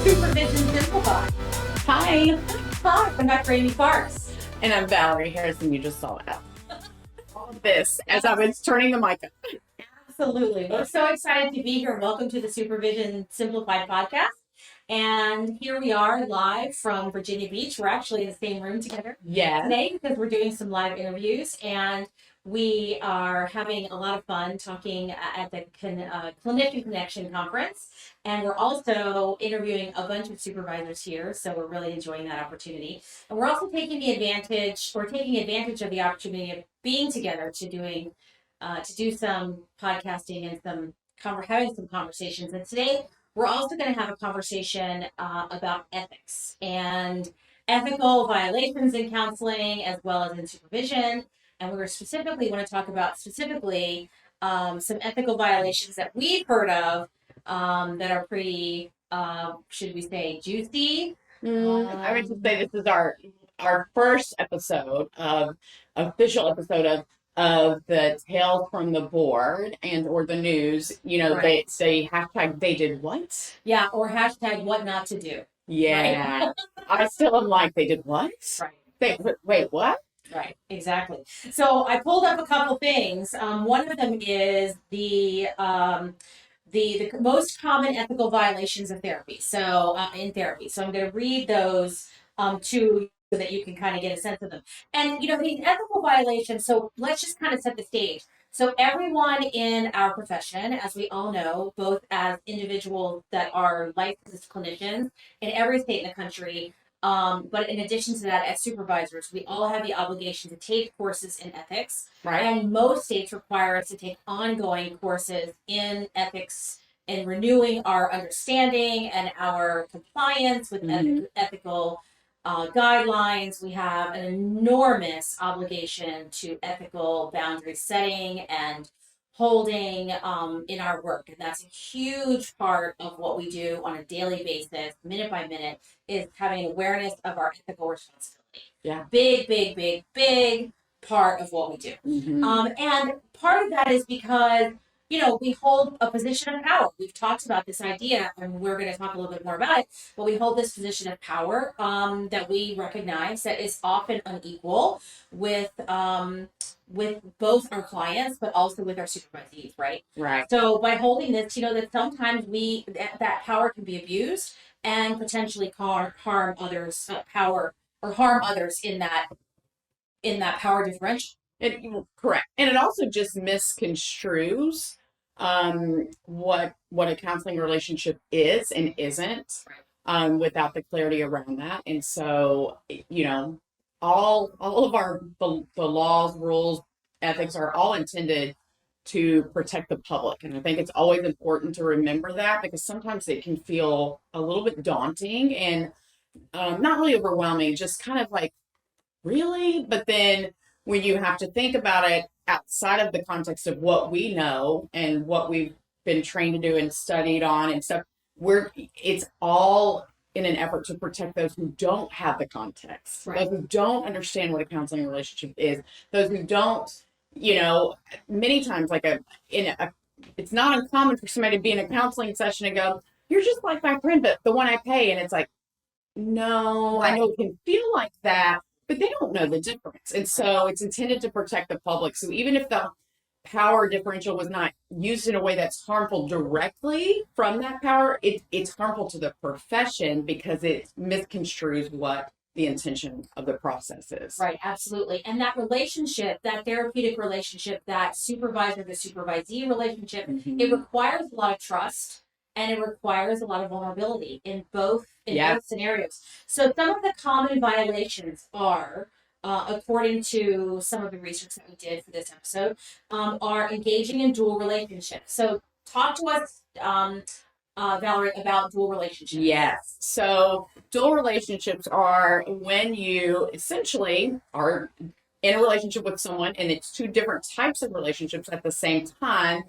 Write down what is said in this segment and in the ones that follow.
Supervision Simplified. Hi, Hi, I'm Dr. Amy Parks. and I'm Valarie Harris, and you just saw that. All of this as I was turning the mic up. Absolutely. We're so excited to be here. Welcome to the Supervision Simplified podcast. And here we are live from Virginia Beach. We're actually in the same room together today because we're doing some live interviews, and we are having a lot of fun talking at the Clinician Connection Conference. And we're also interviewing a bunch of supervisors here, so we're really enjoying that opportunity. And we're also taking advantage of the opportunity of being together to do some podcasting and having some conversations. And today we're also going to have a conversation about ethics and ethical violations in counseling as well as in supervision. And we're specifically want to talk about some ethical violations that we've heard of that are pretty, should we say, juicy. I would just say this is our first official episode of the Tales from the Board and or the news. You know, Right. they say hashtag they did what? Yeah, or hashtag what not to do. Yeah, Right? I still am like they did what? Right. Wait, what? Right, exactly. So I pulled up a couple things. One of them is the most common ethical violations of therapy. So in therapy, so I'm going to read those to you so that you can kind of get a sense of them. And these ethical violations. So let's just kind of set the stage. So everyone in our profession, as we all know, both as individuals that are licensed clinicians in every state in the country, but in addition to that, as supervisors, we all have the obligation to take courses in ethics. Right. And most states require us to take ongoing courses in ethics and renewing our understanding and our compliance with ethical guidelines. We have an enormous obligation to ethical boundary setting and holding in our work. And that's a huge part of what we do on a daily basis, minute by minute, is having awareness of our ethical responsibility. Yeah. Big part of what we do. And part of that is because, we hold a position of power. We've talked about this idea, and we're going to talk a little bit more about it, but we hold this position of power that we recognize that is often unequal with both our clients, but also with our supervisees, right? Right. So by holding this, that sometimes that power can be abused and potentially harm others, harm others in that power differential. Correct. And it also just misconstrues what a counseling relationship is and isn't, without the clarity around that. And so, all of the laws, rules, ethics are all intended to protect the public. And I think it's always important to remember that, because sometimes it can feel a little bit daunting and not really overwhelming, just kind of like, really? But then when you have to think about it outside of the context of what we know and what we've been trained to do and studied on and stuff, it's all in an effort to protect those who don't have the context, those who don't understand what a counseling relationship is, those who don't, many times it's not uncommon for somebody to be in a counseling session and go, "You're just like my friend, but the one I pay," and it's like, no, I know it can feel like that, but they don't know the difference. And so it's intended to protect the public. So even if the power differential was not used in a way that's harmful directly from that power, it's harmful to the profession because it misconstrues what the intention of the process is. Right, absolutely. And that relationship, that therapeutic relationship, that supervisor to supervisee relationship, it requires a lot of trust. And it requires a lot of vulnerability in both scenarios. So some of the common violations are, according to some of the research that we did for this episode, are engaging in dual relationships. So talk to us, Valarie, about dual relationships. Yes. So dual relationships are when you essentially are in a relationship with someone, and it's two different types of relationships at the same time.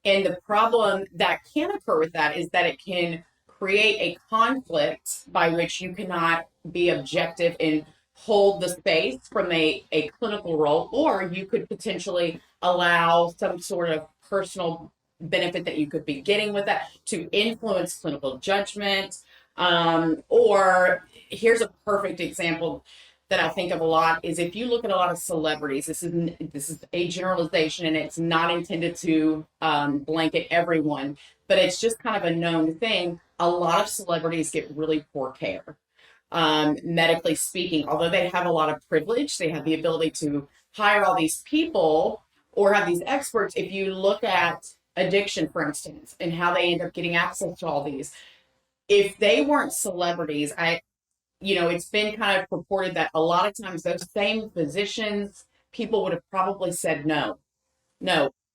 And the problem that can occur with that is that it can create a conflict by which you cannot be objective and hold the space from a clinical role, or you could potentially allow some sort of personal benefit that you could be getting with that to influence clinical judgment. Or here's a perfect example that I think of a lot is if you look at a lot of celebrities, this is a generalization and it's not intended to blanket everyone, but it's just kind of a known thing. A lot of celebrities get really poor care, medically speaking. Although they have a lot of privilege, they have the ability to hire all these people or have these experts. If you look at addiction, for instance, and how they end up getting access to all these, if they weren't celebrities, it's been kind of purported that a lot of times those same physicians, people would have probably said, no,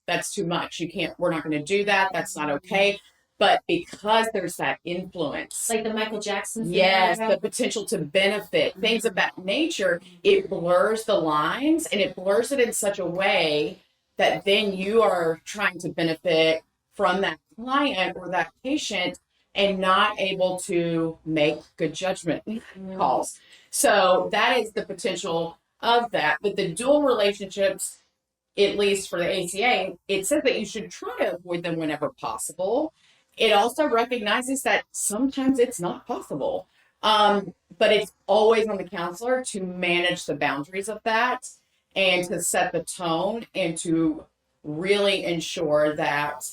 that's too much. We're not going to do that. That's not okay. But because there's that influence, like the Michael Jackson, yes, the potential to benefit, things of that nature, it blurs the lines and it blurs it in such a way that then you are trying to benefit from that client or that patient and not able to make good judgment calls. So that is the potential of that. But the dual relationships, at least for the ACA, it says that you should try to avoid them whenever possible. It also recognizes that sometimes it's not possible. But it's always on the counselor to manage the boundaries of that and to set the tone and to really ensure that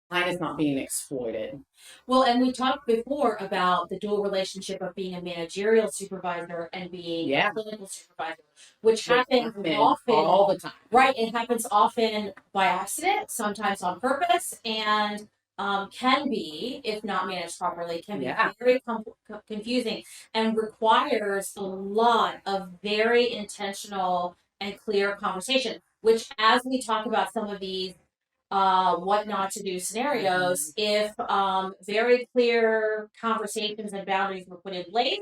client is not being exploited. Well, and we talked before about the dual relationship of being a managerial supervisor and being a clinical supervisor, which happens often all the time. Right, it happens often by accident, sometimes on purpose, and can be, if not managed properly, can be very confusing and requires a lot of very intentional and clear conversation. Which, as we talk about some of these what not to do scenarios, if very clear conversations and boundaries were put in place,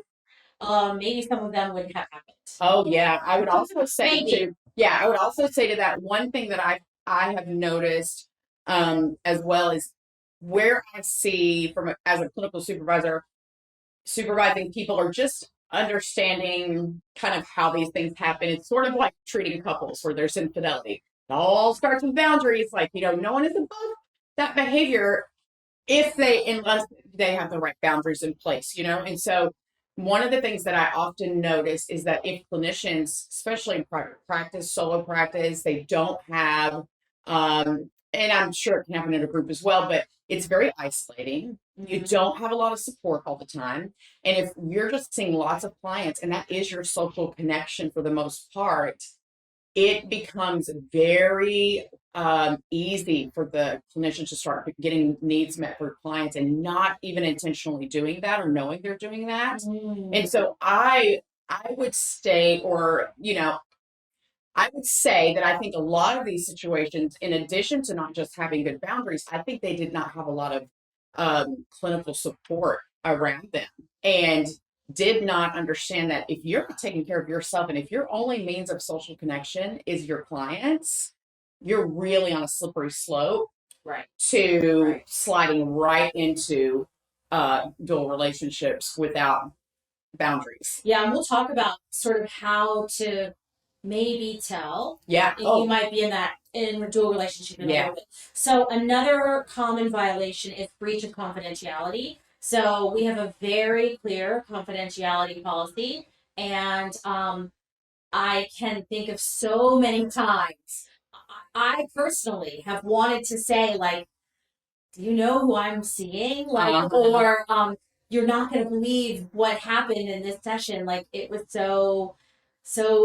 maybe some of them wouldn't have happened. Oh yeah, I would also say to that, one thing that I have noticed as well is where I see as a clinical supervisor supervising people or just understanding kind of how these things happen. It's sort of like treating couples where there's infidelity. It all starts with boundaries. Like, no one is above that behavior unless they have the right boundaries in place, And so one of the things that I often notice is that if clinicians, especially in private practice, solo practice, they don't have, and I'm sure it can happen in a group as well, but it's very isolating. You don't have a lot of support all the time. And if you're just seeing lots of clients and that is your social connection for the most part, it becomes very easy for the clinicians to start getting needs met for clients and not even intentionally doing that or knowing they're doing that. And so I would say that I think a lot of these situations, in addition to not just having good boundaries, I think they did not have a lot of clinical support around them and did not understand that if you're not taking care of yourself and if your only means of social connection is your clients, you're really on a slippery slope to sliding right into dual relationships without boundaries. Yeah, and we'll talk about sort of how to maybe tell if you might be in a dual relationship in a little bit. So another common violation is breach of confidentiality. So we have a very clear confidentiality policy, and I can think of so many times I personally have wanted to say, like, do you know who I'm seeing? Like, or you're not going to believe what happened in this session. Like, it was so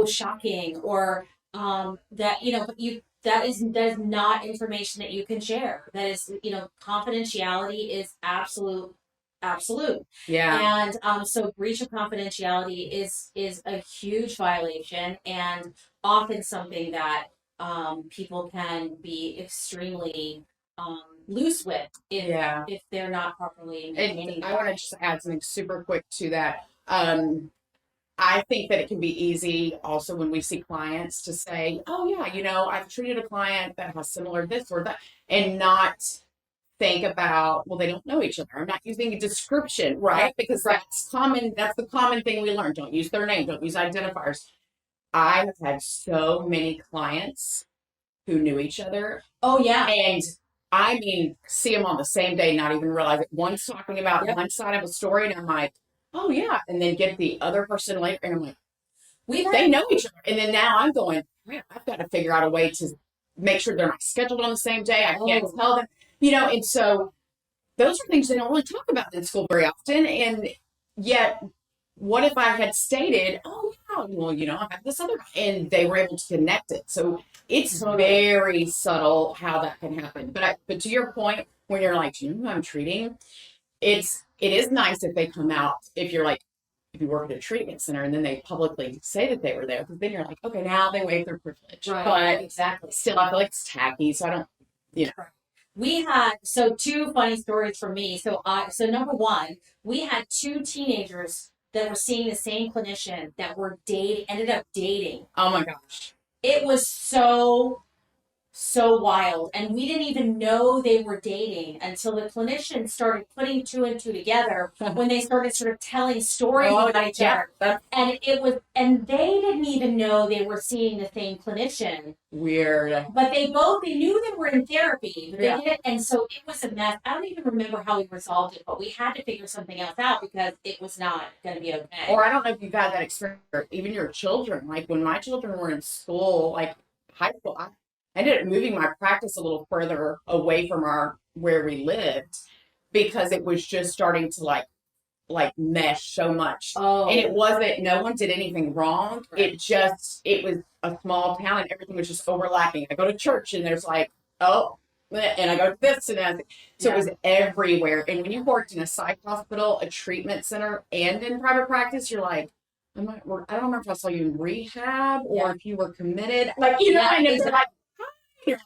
shocking, or that that is not information that you can share. That is, confidentiality is absolute. Yeah. And so breach of confidentiality is a huge violation, and often something that people can be extremely loose with if they're not properly maintaining. I want to just add something super quick to that. I think that it can be easy also when we see clients to say, oh yeah, I've treated a client that has similar this or that, and not think about, well, they don't know each other. I'm not using a description, right? Because that's common. That's the common thing we learn. Don't use their name. Don't use identifiers. I have had so many clients who knew each other. Oh yeah. And I mean, see them on the same day, not even realize it. One's talking about one side of a story, and I'm like, oh yeah, and then get the other person later, and I'm like, they know each other. And then now I'm going, man, I've got to figure out a way to make sure they're not scheduled on the same day. I can't tell them, and so those are things they don't really talk about in school very often. And yet, what if I had stated, oh, yeah, well, I have this other, and they were able to connect it. So it's very subtle how that can happen. But to your point, when you're like, who I'm treating, it is nice if they come out, if you work at a treatment center and then they publicly say that they were there, because then you're like, okay, now they waive their privilege. Right. But Exactly. still, I feel like it's tacky, so I don't, We had two funny stories for me. So number one, we had two teenagers that were seeing the same clinician that ended up dating. Oh my gosh. It was so wild. And we didn't even know they were dating until the clinician started putting two and two together when they started sort of telling stories about each other. And they didn't even know they were seeing the same clinician. Weird. But they knew they were in therapy. But they didn't, and so it was a mess. I don't even remember how we resolved it, but we had to figure something else out because it was not going to be okay. Or I don't know if you've had that experience, or even your children. Like when my children were in school, like high school, I ended up moving my practice a little further away from where we lived because it was just starting to like mesh so much. Oh. And it wasn't, no one did anything wrong. Right. It was a small town and everything was just overlapping. I go to church and there's like, oh, and I go to this and that. So it was everywhere. And when you worked in a psych hospital, a treatment center, and in private practice, you're like, I don't remember if I saw you in rehab or if you were committed. Like, and they're like, you're like,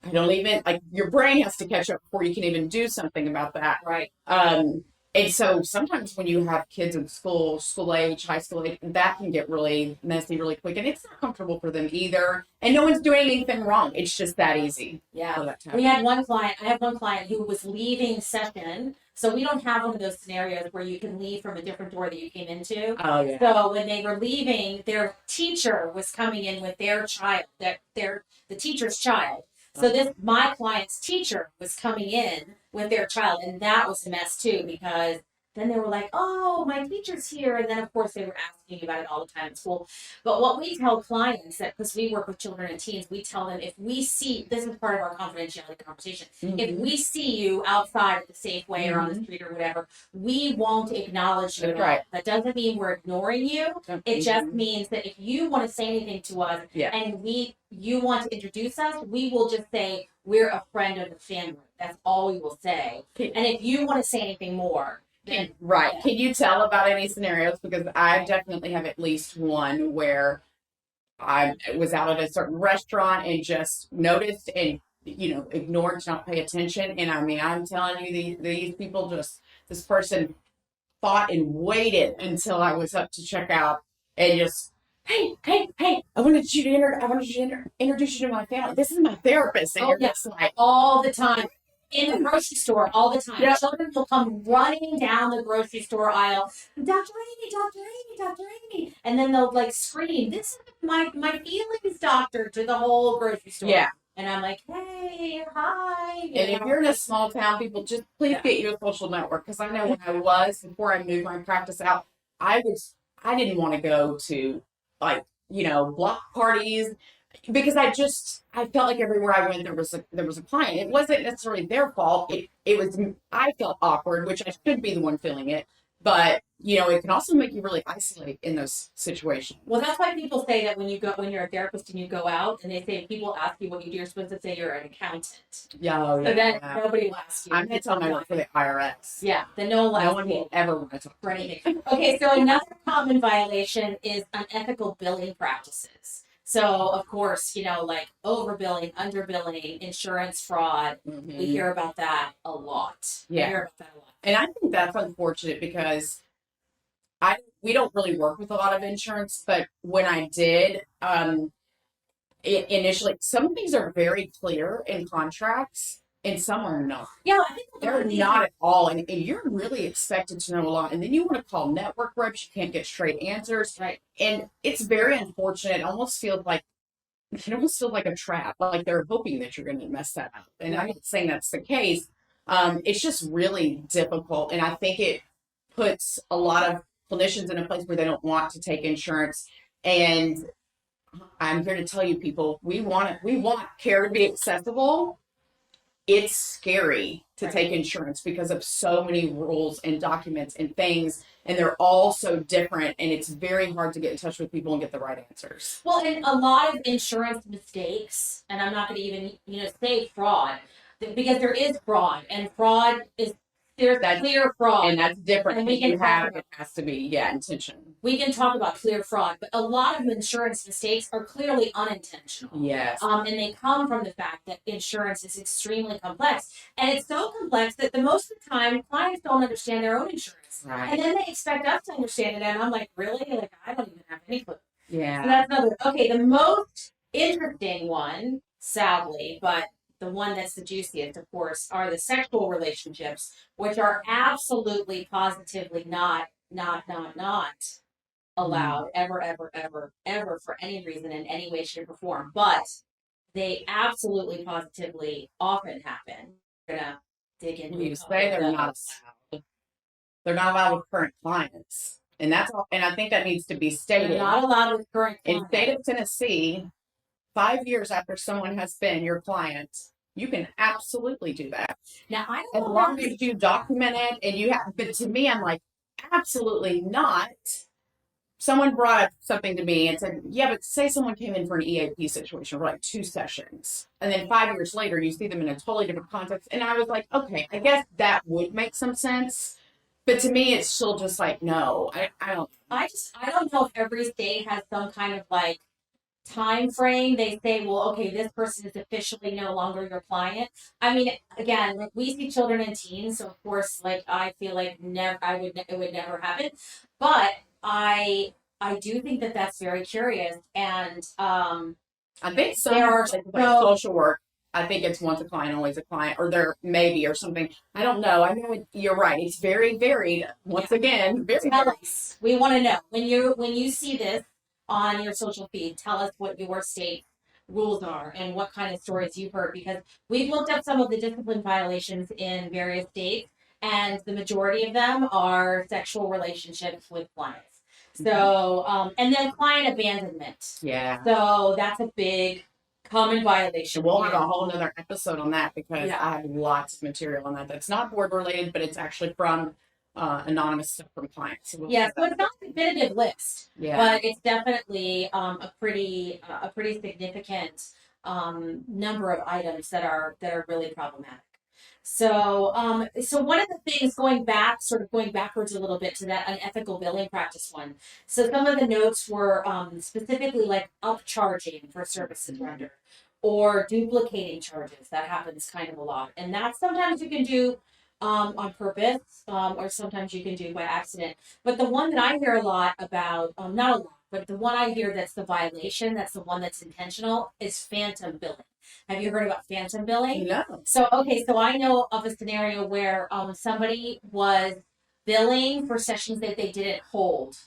I don't even, like, your brain has to catch up before you can even do something about that. Right. And so sometimes when you have kids in school age, high school age, that can get really messy really quick. And it's not comfortable for them either. And no one's doing anything wrong. It's just that easy. Yeah. I have one client who was leaving session. So we don't have one of those scenarios where you can leave from a different door that you came into. Oh, yeah. So when they were leaving, their teacher was coming in with their child, the teacher's child. So my client's teacher was coming in with their child, and that was a mess too, because then they were like, oh, my teacher's here. And then, of course, they were asking about it all the time at school. But what we tell clients, that because we work with children and teens, we tell them, if we see, this is part of our confidentiality conversation, if we see you outside at the Safeway or on the street or whatever, we won't acknowledge you. Right. That doesn't mean we're ignoring you. It just means that if you want to say anything to us and you want to introduce us, we will just say, we're a friend of the family. That's all we will say. And if you want to say anything more, Can you tell about any scenarios? Because I definitely have at least one where I was out at a certain restaurant and just noticed and, ignored to not pay attention. And I mean, I'm telling you, these people this person fought and waited until I was up to check out and just, hey, I wanted you to introduce you to my family. This is my therapist. And you're just like, all the time. In the grocery store, all the time. Children will come running down the grocery store aisle, Dr. Amy. And then they'll scream, this is my feelings doctor, to the whole grocery store. Yeah. And I'm like, hey, hi. And if you're in a small town, people, just please get you a social network. Because I know when before I moved my practice out, I didn't want to go to block parties. Because I felt like everywhere I went there was a client. It wasn't necessarily their fault. It was, I felt awkward, which I should be the one feeling it. But it can also make you really isolate in those situations. Well, that's why people say that when you're a therapist and you go out, and they say, if people ask you what you do, you're supposed to say you're an accountant. So then nobody will ask you. I'm going to tell them I work for the IRS. Yeah, then no one will ever want to talk for anything. Okay, so another common violation is unethical billing practices. So, of course, overbilling, underbilling, insurance fraud. Mm-hmm. We hear about that a lot. Yeah. And I think that's unfortunate because we don't really work with a lot of insurance, but when I did, initially, some things are very clear in contracts and some are not. Yeah, I think they're not at all. And you're really expected to know a lot. And then you want to call network reps, you can't get straight answers. Right. And it's very unfortunate. It almost feels like it almost feels like a trap. Like they're hoping that you're going to mess that up. And I'm not saying that's the case. It's just really difficult. And I think it puts a lot of clinicians in a place where they don't want to take insurance. And I'm here to tell you people, we want care to be accessible. It's scary to take insurance because of so many rules and documents and things, and they're all so different, and it's very hard to get in touch with people and get the right answers. Well, and a lot of insurance mistakes, and I'm not going to even say fraud, because there is fraud, and fraud is there's clear fraud, and that's different. And we can it has to be intention. We can talk about clear fraud, but a lot of insurance mistakes are clearly unintentional. Yes. And they come from the fact that insurance is extremely complex, and it's so complex that the most of the time clients don't understand their own insurance, right? And then they expect us to understand it, and I'm like, really? Like, I don't even have any clue. Yeah. So that's another. Okay, the most interesting one, sadly, but the one that's the juiciest, of course, are the sexual relationships, which are absolutely, positively not allowed ever for any reason in any way, shape, or form. But they absolutely, positively often happen. We're gonna dig into. You say they're not allowed. They're not allowed with current clients, and that's all. And I think that needs to be stated. They're not allowed with current clients. In the state of Tennessee, 5 years after someone has been your client, you can absolutely do that. Now, I don't as know long as you document it and you have. But to me, I'm like, absolutely not. Someone brought up something to me and said, yeah, but say someone came in for an EAP situation for like 2 sessions, and then 5 years later, you see them in a totally different context. And I was like, okay, I guess that would make some sense. But to me, it's still just like, no, I don't. I don't know if every state has some kind of like time frame. They say, well, okay, this person is officially no longer your client. I mean, again, like, we see children and teens, so of course, like, I feel like it would never happen. But I do think that that's very curious, and I think there are social work. I think it's once a client, always a client, or there maybe or something. I don't know. I know you're right. It's very varied. Once again, very varied. We want to know when you see this on your social feed. Tell us what your state rules are and what kind of stories you've heard, because we've looked up some of the discipline violations in various states, and the majority of them are sexual relationships with clients. So, and then client abandonment. Yeah. So that's a big common violation. We'll have a whole other episode on that, because I have lots of material on that. That's not board related, but it's actually from anonymous stuff from clients. So so it's not a definitive list, but it's definitely a pretty significant number of items that are really problematic. So, so one of the things going backwards a little bit to that unethical billing practice one. So some of the notes were specifically like upcharging for services rendered, or duplicating charges. That happens kind of a lot, and that sometimes you can do on purpose, or sometimes you can do by accident. But the one that I hear a lot about, not a lot, but the one I hear that's the violation, that's the one that's intentional, is phantom billing. Have you heard about phantom billing? No. So I know of a scenario where somebody was billing for sessions that they didn't hold.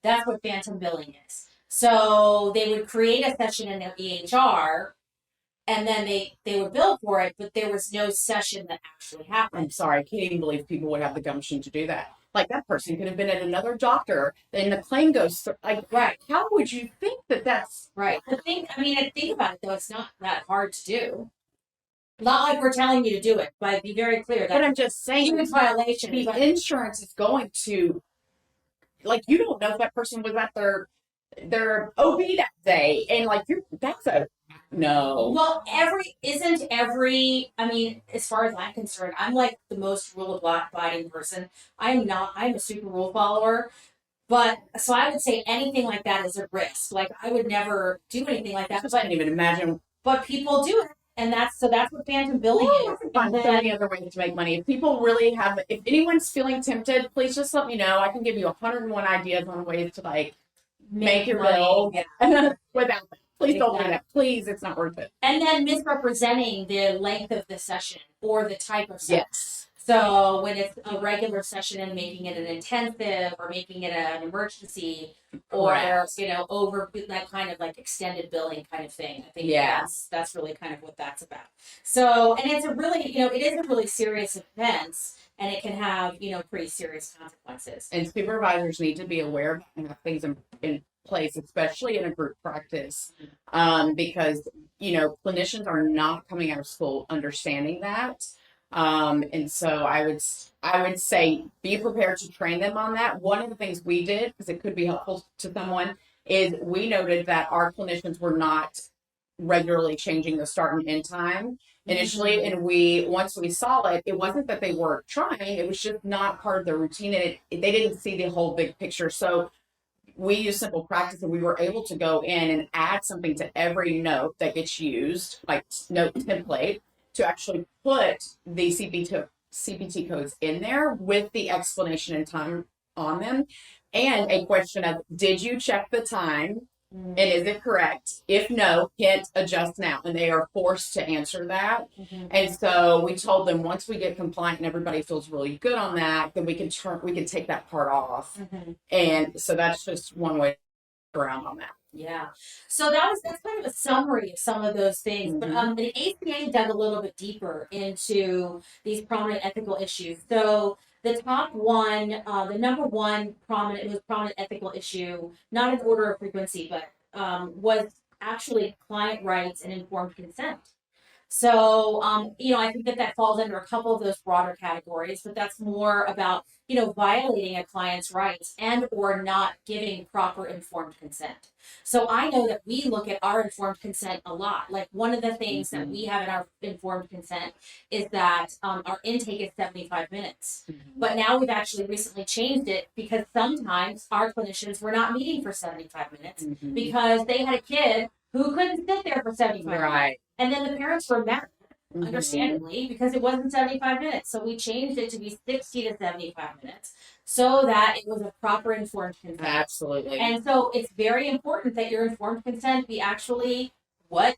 That's what phantom billing is. So they would create a session in their EHR, and then they would bill for it, but there was no session that actually happened. I'm sorry, I can't even believe people would have the gumption to do that. Like, that person could have been at another doctor, and the claim goes through. Like, right? How would you think that that's right? I think about it though. It's not that hard to do. Not like we're telling you to do it, but be very clear. But I'm just saying, it's violation. The insurance is going to, like, you don't know if that person was at their OB that day, and like, that's a no. Well, as far as I'm concerned, I'm like the most rule-abiding person. I'm a super rule follower. But, so I would say anything like that is a risk. Like, I would never do anything like that. I can't even imagine. But people do it. And that's what phantom billing is. Find so many other ways to make money. If anyone's feeling tempted, please just let me know. I can give you 101 ideas on ways to, like, make your bill without that. Please don't do that. Please, it's not worth it. And then misrepresenting the length of the session or the type of session. Yes. So when it's a regular session and making it an intensive or making it an emergency or Correct. over that kind of like extended billing kind of thing, I think that's really kind of what that's about. So and it's a really it is a really serious offense and it can have pretty serious consequences. And supervisors need to be aware of and have things in place, especially in a group practice, because clinicians are not coming out of school understanding that. And so I would say be prepared to train them on that. One of the things we did, because it could be helpful to someone, is we noted that our clinicians were not regularly changing the start and end time initially, and once we saw it, it wasn't that they weren't trying, it was just not part of their routine, and they didn't see the whole big picture. So we use simple practice, and we were able to go in and add something to every note that gets used, like note template, to actually put the CPT codes in there with the explanation and time on them, and a question of, did you check the time? And is it correct? If no, hit adjust now. And they are forced to answer that. And so we told them, once we get compliant and everybody feels really good on that, then we can take that part off. And so that's just one way around on that. Yeah. So that's kind of a summary of some of those things. But the ACA dug a little bit deeper into these prominent ethical issues. So the top one, the number one prominent ethical issue, not in order of frequency, but was actually client rights and informed consent. So, I think that falls under a couple of those broader categories, but that's more about, violating a client's rights and or not giving proper informed consent. So I know that we look at our informed consent a lot. Like one of the things that we have in our informed consent is that our intake is 75 minutes. But now we've actually recently changed it because sometimes our clinicians were not meeting for 75 minutes because they had a kid who couldn't sit there for 75 minutes. And then the parents were mad, understandably, because it wasn't 75 minutes. So we changed it to be 60 to 75 minutes so that it was a proper informed consent. Absolutely. And so it's very important that your informed consent be actually what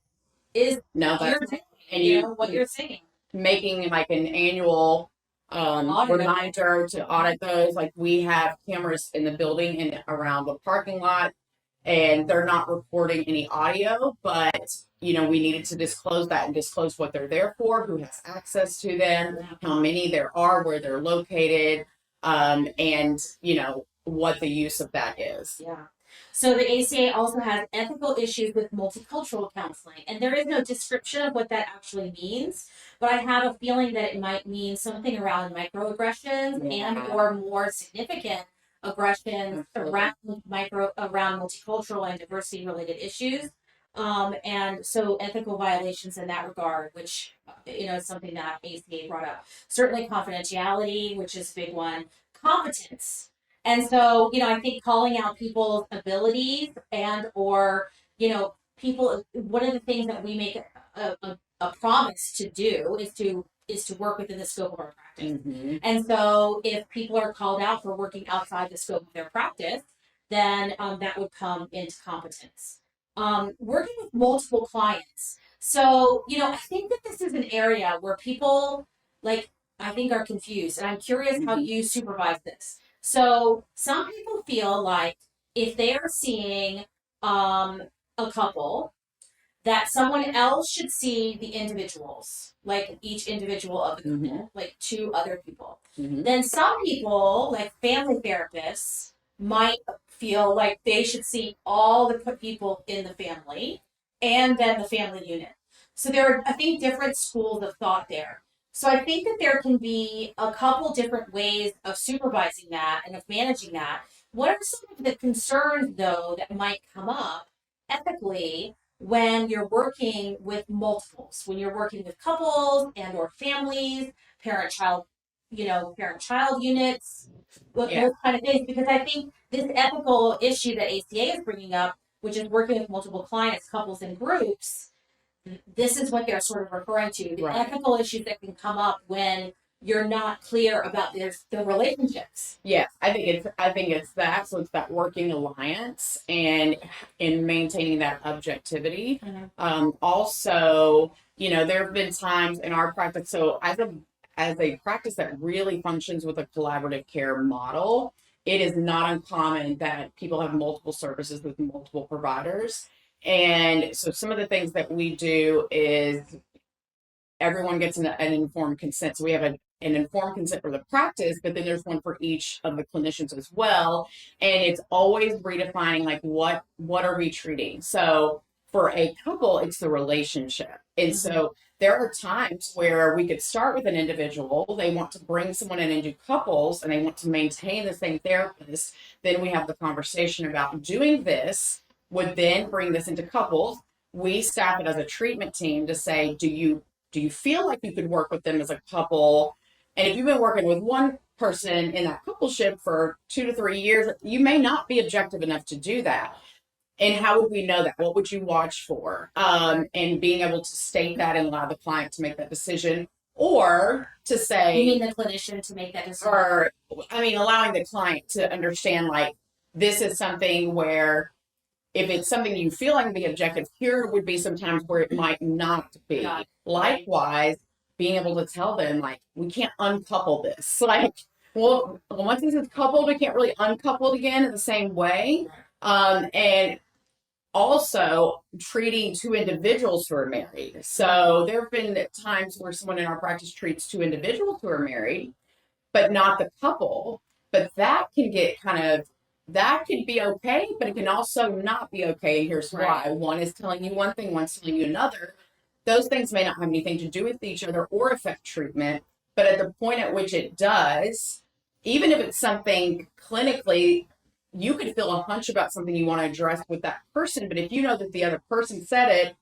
is you're saying, what you're saying. Making like an annual reminder to audit those. Like we have cameras in the building and around the parking lot, and they're not recording any audio, but we needed to disclose that and disclose what they're there for, who has access to them, how many there are, where they're located, and what the use of that is. Yeah. So the ACA also has ethical issues with multicultural counseling, and there is no description of what that actually means, but I have a feeling that it might mean something around microaggressions and or more significant aggressions around multicultural and diversity related issues. And so ethical violations in that regard, which is something that ACA brought up. Certainly confidentiality, which is a big one. Competence. And so, I think calling out people's abilities and or, people, one of the things that we make a promise to do is to work within the scope of our practice. And so if people are called out for working outside the scope of their practice, then that would come into competence. Working with multiple clients. So, I think that this is an area where people I think are confused, and I'm curious how you supervise this. So some people feel like if they are seeing a couple, that someone else should see the individuals, like each individual of the couple, like two other people. Then some people, like family therapists, might feel like they should see all the people in the family and then the family unit. So there are, I think, different schools of thought there. So I think that there can be a couple different ways of supervising that and of managing that. What are some of the concerns, though, that might come up ethically when you're working with multiples, when you're working with couples and or families, parent-child units, those kind of things? Because I think this ethical issue that ACA is bringing up, which is working with multiple clients, couples, and groups, this is what they're sort of referring to, the ethical issues that can come up when you're not clear about the relationships. Yes, I think it's that. So it's that working alliance and in maintaining that objectivity. Also, there have been times in our practice. So as a practice that really functions with a collaborative care model, it is not uncommon that people have multiple services with multiple providers. And so some of the things that we do is everyone gets an informed consent. So we have an informed consent for the practice, but then there's one for each of the clinicians as well. And it's always redefining like what are we treating? So for a couple, it's the relationship. And so there are times where we could start with an individual, they want to bring someone in and do couples, and they want to maintain the same therapist. Then we have the conversation about doing this, would then bring this into couples. We staff it as a treatment team to say, do you feel like you could work with them as a couple? And if you've been working with one person in that coupleship for 2 to 3 years, you may not be objective enough to do that. And how would we know that? What would you watch for? And being able to state that and allow the client to make that decision, or to say, you mean the clinician to make that decision? Or allowing the client to understand like this is something where if it's something you feel like be objective, here would be some times where it might not be. Likewise, being able to tell them like we can't uncouple this. Like, well, once this is coupled, we can't really uncouple it again in the same way. And also treating 2 individuals who are married. So there have been times where someone in our practice treats 2 individuals who are married, but not the couple. But that can get that could be okay, but it can also not be okay. And here's why. One is telling you one thing, one's telling you another. Those things may not have anything to do with each other or affect treatment, but at the point at which it does, even if it's something clinically, you could feel a hunch about something you want to address with that person, but if you know that the other person said it,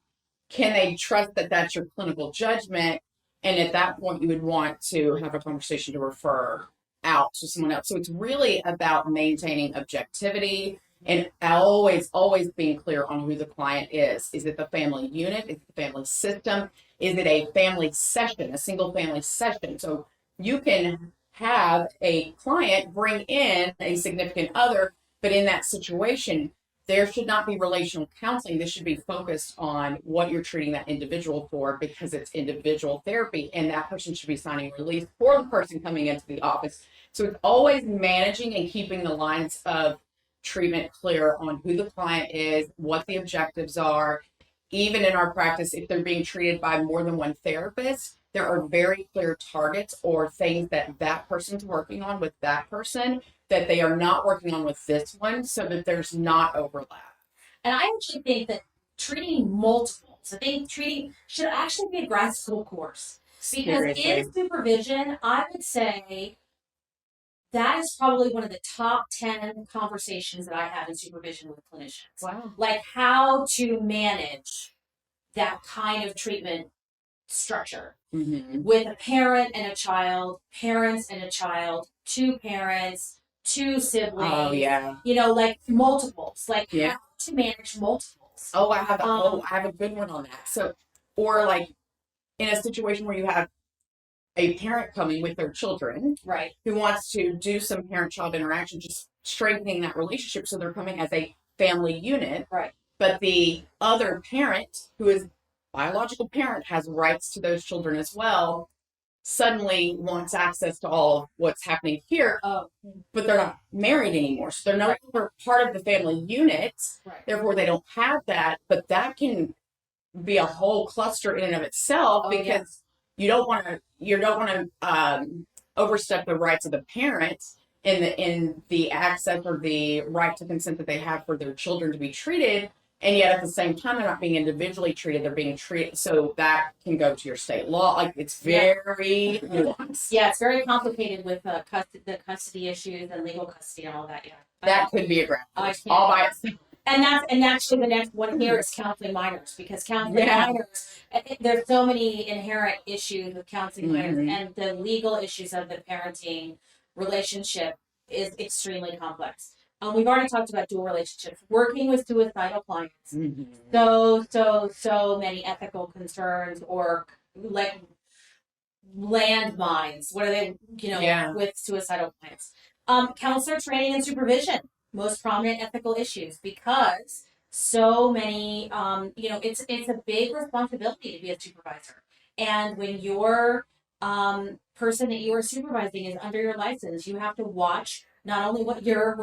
can they trust that that's your clinical judgment? And at that point, you would want to have a conversation to refer out to someone else. So it's really about maintaining objectivity and always being clear on who the client is. Is it the family unit? Is it the family system? Is it a family session, a single family session? So you can have a client bring in a significant other, but in that situation, there should not be relational counseling. This should be focused on what you're treating that individual for, because it's individual therapy, and that person should be signing release for the person coming into the office. So it's always managing and keeping the lines of treatment clear on who the client is, what the objectives are. Even in our practice, if they're being treated by more than one therapist, there are very clear targets or things that that person's working on with that person that they are not working on with this one, so that there's not overlap. And I actually think that treating multiples, I think treating should actually be a grad school course. Because Seriously. in supervision, I would say that is probably one of the top 10 conversations that I have in supervision with clinicians. Wow. Like how to manage that kind of treatment structure with a parent and a child, parents and a child, 2 parents, 2 siblings. Oh yeah. Like multiples. Like how to manage multiples. Oh, I have a good one on that. So, or like in a situation where you have a parent coming with their children, right, who wants to do some parent-child interaction, just strengthening that relationship, so they're coming as a family unit, right, but the other parent, who is biological parent, has rights to those children as well, suddenly wants access to all of what's happening here, but they're not married anymore, so they're no longer part of the family unit, therefore they don't have that. But that can be a whole cluster in and of itself, because you don't want to overstep the rights of the parents in the access or the right to consent that they have for their children to be treated, and yet at the same time they're not being individually treated, they're being treated. So that can go to your state law. Like, it's very nuanced. Yeah, it's very complicated with the custody issues and legal custody and all that. That could be a grant all by itself. And actually the next one here is counseling minors, because counseling minors, there's so many inherent issues with counseling minors, and the legal issues of the parenting relationship is extremely complex. We've already talked about dual relationships, working with suicidal clients. So many ethical concerns, or like landmines. What are they, with suicidal clients? Counselor training and supervision. Most prominent ethical issues, because so many, it's a big responsibility to be a supervisor. And when you're person that you are supervising is under your license. You have to watch not only what you're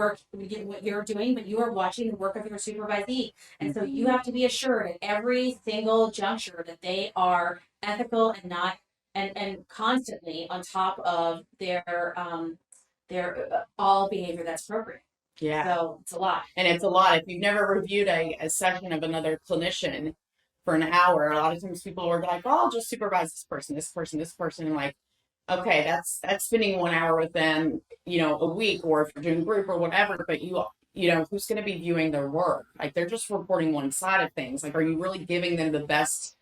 doing, but you are watching the work of your supervisee. And so you have to be assured at every single juncture that they are ethical and not and constantly on top of their all behavior that's appropriate. Yeah. So it's a lot. And it's a lot. If you've never reviewed a session of another clinician for an hour, a lot of times people are like, oh, I'll just supervise this person, this person, this person. And like, okay, that's spending 1 hour with them, a week, or if you're doing group or whatever, but who's going to be viewing their work? Like, they're just reporting one side of things. Like, are you really giving them the best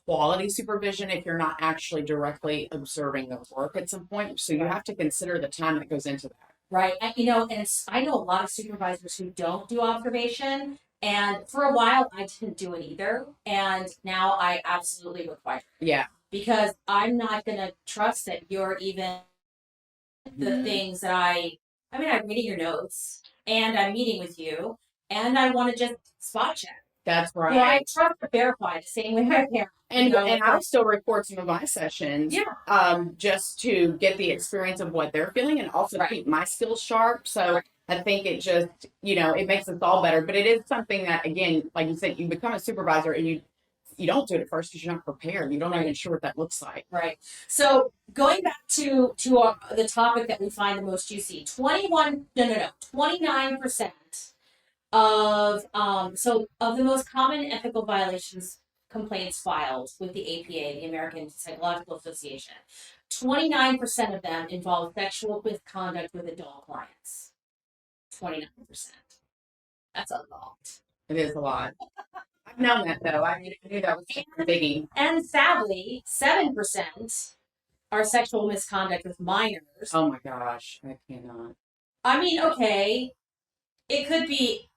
quality supervision if you're not actually directly observing their work at some point? So you have to consider the time that goes into that. Right. And, I know a lot of supervisors who don't do observation. And for a while, I didn't do it either. And now I absolutely require it. Yeah. Because I'm not going to trust that you're even the things that I'm reading your notes and I'm meeting with you and I want to just spot check. That's right. So I trust to verify the same way I can. And I'll still record some of my sessions, just to get the experience of what they're feeling and also keep my skills sharp. So I think it just, it makes us all better. But it is something that, again, like you said, you become a supervisor and you don't do it at first because you're not prepared. You don't even sure what that looks like. Right. So going back to the topic that we find the most juicy, 29% of the most common ethical violations complaints filed with the APA, the American Psychological Association, 29% of them involve sexual misconduct with adult clients. 29%. That's a lot. It is a lot. I've known that though. I knew that was a biggie. And sadly, 7% are sexual misconduct with minors. Oh my gosh, I cannot. Okay, it could be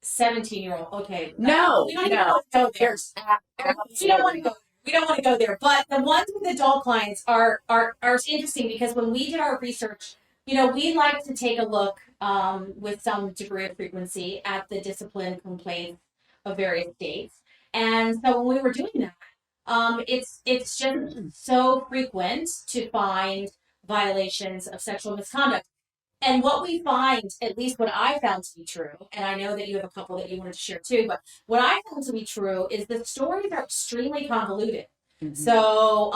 17-year-old. Okay, no, we don't want to go there. We don't want to go there. But the ones with adult clients are interesting because when we did our research, we like to take a look with some degree of frequency at the discipline complaints of various states. And so when we were doing that, it's just so frequent to find violations of sexual misconduct. And what we find, at least what I found to be true, and I know that you have a couple that you wanted to share too, but what I found to be true is the stories are extremely convoluted. Mm-hmm. So,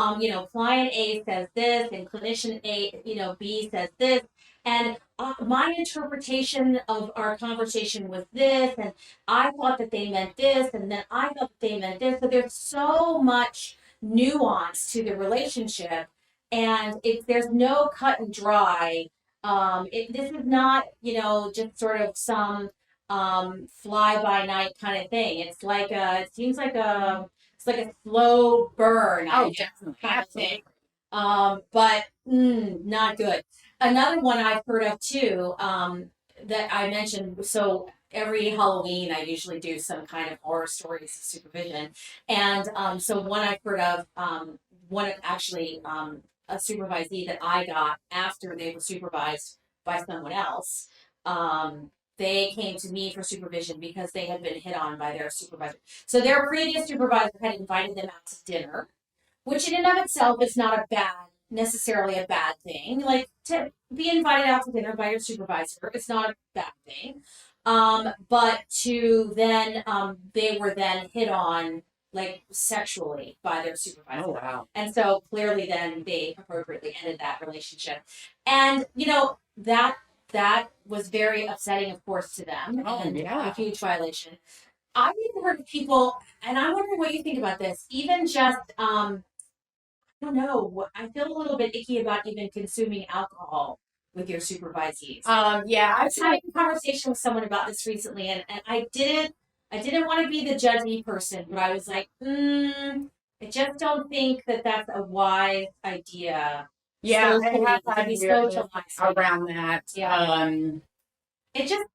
client A says this, and clinician A, B says this, and my interpretation of our conversation was this, and I thought that they meant this, and then I thought that they meant this. So there's so much nuance to the relationship, and there's no cut and dry. This is not, just sort of some fly by night kind of thing. It's like it seems like it's like a slow burn. Oh, definitely. Kind of thing. But not good. Another one I've heard of too, that I mentioned. So every Halloween, I usually do some kind of horror stories of supervision, and so one I've heard of, a supervisee that I got after they were supervised by someone else. They came to me for supervision because they had been hit on by their supervisor. So their previous supervisor had invited them out to dinner, which in and of itself is not necessarily a bad thing. Like, to be invited out to dinner by your supervisor, it's not a bad thing. But to then, they were then hit on like sexually by their supervisor. Oh, wow. And so clearly then they appropriately ended that relationship. And, that was very upsetting, of course, to them. And a huge violation. I've even heard of people, and I'm wondering what you think about this, even just, I don't know, I feel a little bit icky about even consuming alcohol with your supervisees. I was having a conversation with someone about this recently, and I didn't want to be the judgy person, but I was like, I just don't think that that's a wise idea. Yeah, I have around that. Yeah. It just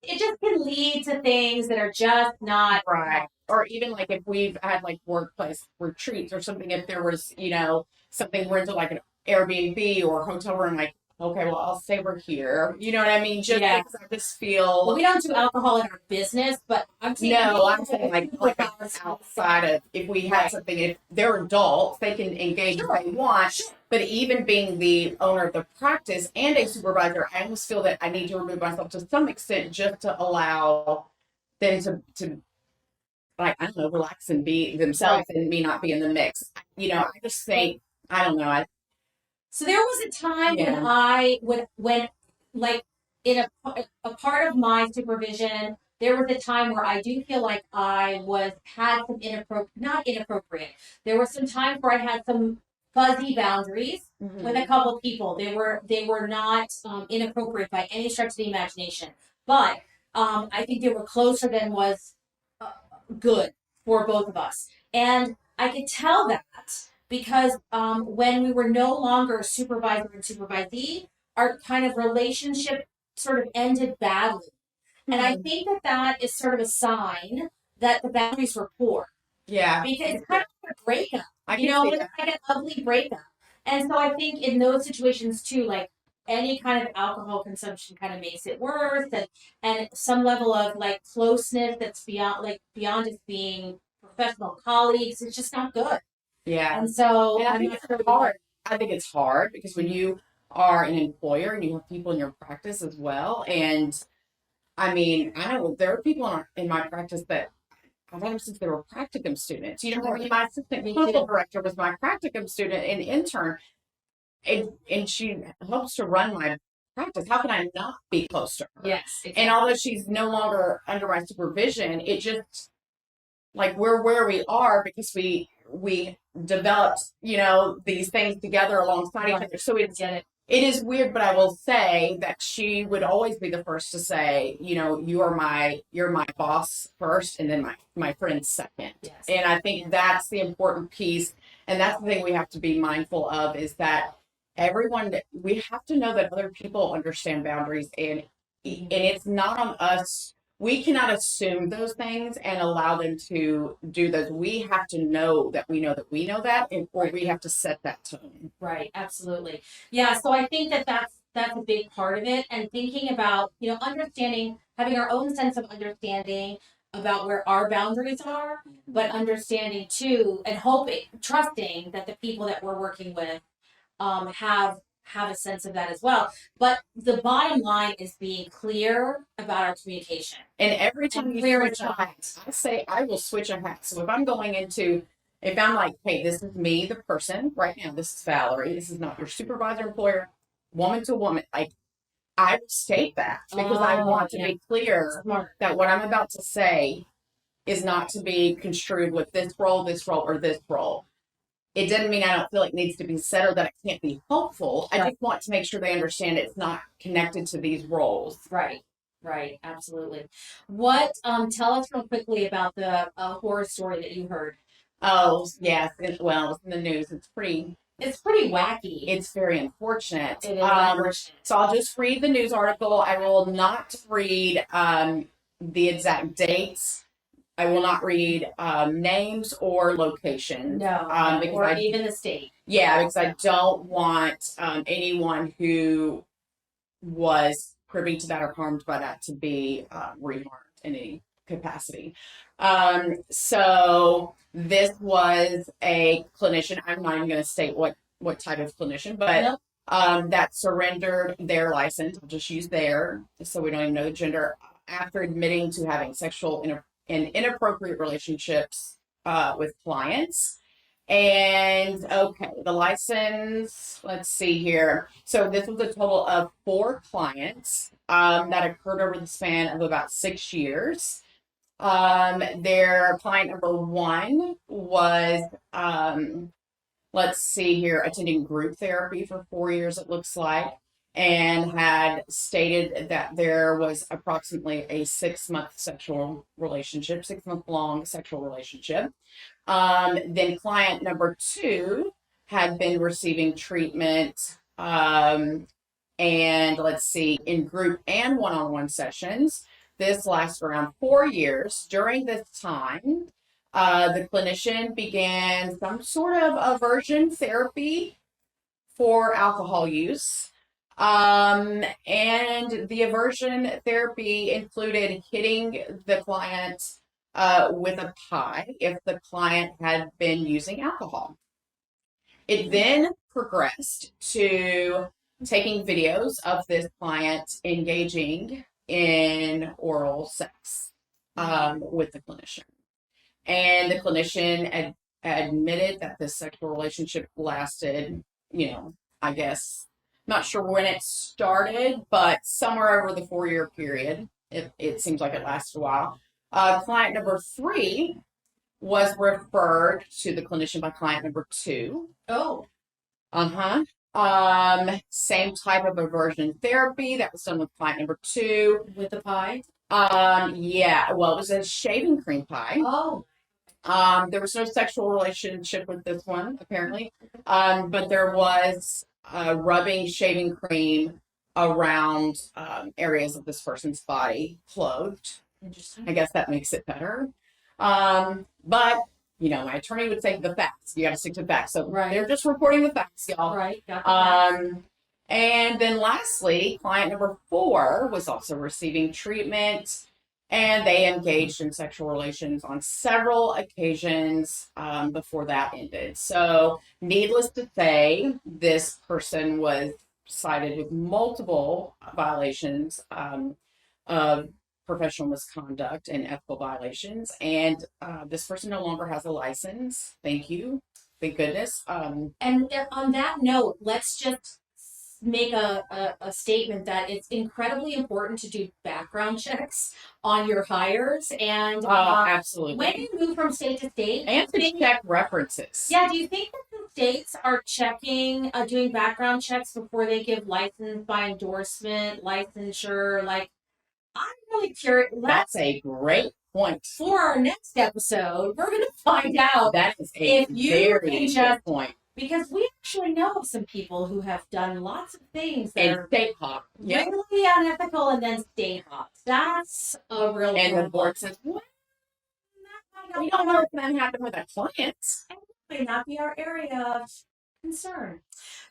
can lead to things that are just not right. Or even like if we've had like workplace retreats or something, if there was, something we're into like an Airbnb or hotel room, like okay, well, I'll say we're here. You know what I mean? Just because I just feel. Well, we don't do alcohol in our business, but I'm saying I'm saying like outside of, if we had something, if they're adults, they can engage if they want. But even being the owner of the practice and a supervisor, I almost feel that I need to remove myself to some extent just to allow them to like, I don't know, relax and be themselves and me not be in the mix. I just think, I don't know. So there was a time when like in a part of my supervision, there was a time where I do feel like had some not inappropriate. There were some times where I had some fuzzy boundaries with a couple of people. They were not inappropriate by any stretch of the imagination, but I think they were closer than was good for both of us, and I could tell that because when we were no longer supervisor and supervisee, our kind of relationship sort of ended badly. And I think that is sort of a sign that the boundaries were poor. Yeah. Because it's kind of like a breakup. It's like an ugly breakup. And so I think in those situations too, like any kind of alcohol consumption kind of makes it worse, and some level of like closeness that's beyond just being professional colleagues, it's just not good. Yeah. And so I think it's hard. I think it's hard because when you are an employer and you have people in your practice as well, and I mean, I know there are people in my practice that I've had them since they were practicum students. My assistant clinical director was my practicum student and intern, and she helps to run my practice. How can I not be close to her? Yes. Exactly. And although she's no longer under my supervision, it just like we're where we are because we developed these things together alongside each other. So it is weird, but I will say that she would always be the first to say, you're my boss first, and then my friend second. Yes. And I think that's the important piece, and that's the thing we have to be mindful of is that we have to know that other people understand boundaries, and it's not on us. We cannot assume those things and allow them to do those. We have to know that we know that we know that, or we have to set that tone. Right, absolutely. Yeah, so I think that's a big part of it, and thinking about understanding, having our own sense of understanding about where our boundaries are, but understanding too, and trusting that the people that we're working with have a sense of that as well. But the bottom line is being clear about our communication. And every time you switch a hat, I say I will switch a hat. So if I'm like, hey, this is me, the person right now, this is Valarie, this is not your supervisor, employer, woman to woman. Like, I will state that because I want to be clear that what I'm about to say is not to be construed with this role, or this role. It doesn't mean I don't feel it needs to be said or that it can't be helpful. I just want to make sure they understand it's not connected to these roles. Right. Absolutely. What, tell us real quickly about the horror story that you heard. Oh, yes. It's in the news. It's pretty wacky. It's very unfortunate. It is unfortunate. So I'll just read the news article. I will not read the exact dates. I will not read names or locations. No, or even the state. Yeah, because I don't want anyone who was privy to that or harmed by that to be reharmed in any capacity. So this was a clinician. I'm not even going to state what type of clinician, but that surrendered their license. I'll just use their, so we don't even know the gender, after admitting to having sexual and inappropriate relationships with clients. And okay, the license, let's see here. So this was a total of 4 clients that occurred over the span of about 6 years. Their client number 1 was, let's see here, attending group therapy for 4 years, it looks like, and had stated that there was approximately a 6-month long sexual relationship. Then client number 2 had been receiving treatment, and let's see, in group and one-on-one sessions. This lasts around 4 years. During this time, the clinician began some sort of aversion therapy for alcohol use. And the aversion therapy included hitting the client with a pie if the client had been using alcohol. It then progressed to taking videos of this client engaging in oral sex with the clinician. And the clinician admitted that this sexual relationship lasted, I guess, not sure when it started, but somewhere over the 4-year period. It seems like it lasted a while. Client number 3 was referred to the clinician by client number 2. Oh. Same type of aversion therapy that was done with client number 2. With the pie? Yeah. Well, it was a shaving cream pie. Oh. There was no sexual relationship with this one, apparently. But there was rubbing shaving cream around areas of this person's body clothed. Interesting. I guess that makes it better. But, my attorney would say the facts. You got to stick to the facts. So they're just reporting the facts, y'all. Right. Got the facts. And then lastly, client number 4 was also receiving treatment, and they engaged in sexual relations on several occasions before that ended. So needless to say, this person was cited with multiple violations of professional misconduct and ethical violations. And this person no longer has a license. Thank you. Thank goodness. And on that note, let's just make a statement that it's incredibly important to do background checks on your hires. And absolutely. When you move from state to state, and to check references. Yeah, do you think that the states are checking, doing background checks before they give license by endorsement, licensure? Like, I'm really curious. That's a great point. For our next episode, we're going to find out that is a very good point. Because we actually know of some people who have done lots of things that are state hop. Really unethical and then state hops. That's a real And the board says, what? We don't know if that happened with our clients. And it may not be our area of concern.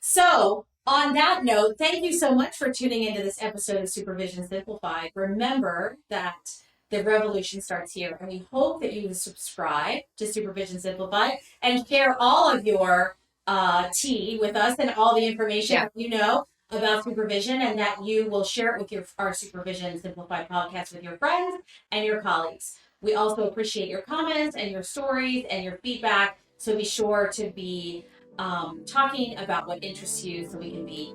So, on that note, thank you so much for tuning into this episode of Supervision Simplified. Remember that the revolution starts here, and we hope that you will subscribe to Supervision Simplified and share all of your tea with us and all the information that you know about supervision, and that you will share it with our Supervision Simplified podcast with your friends and your colleagues. We also appreciate your comments and your stories and your feedback, so be sure to be talking about what interests you so we can be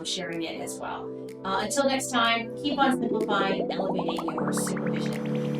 sharing it as well. Until next time, keep on simplifying and elevating your supervision.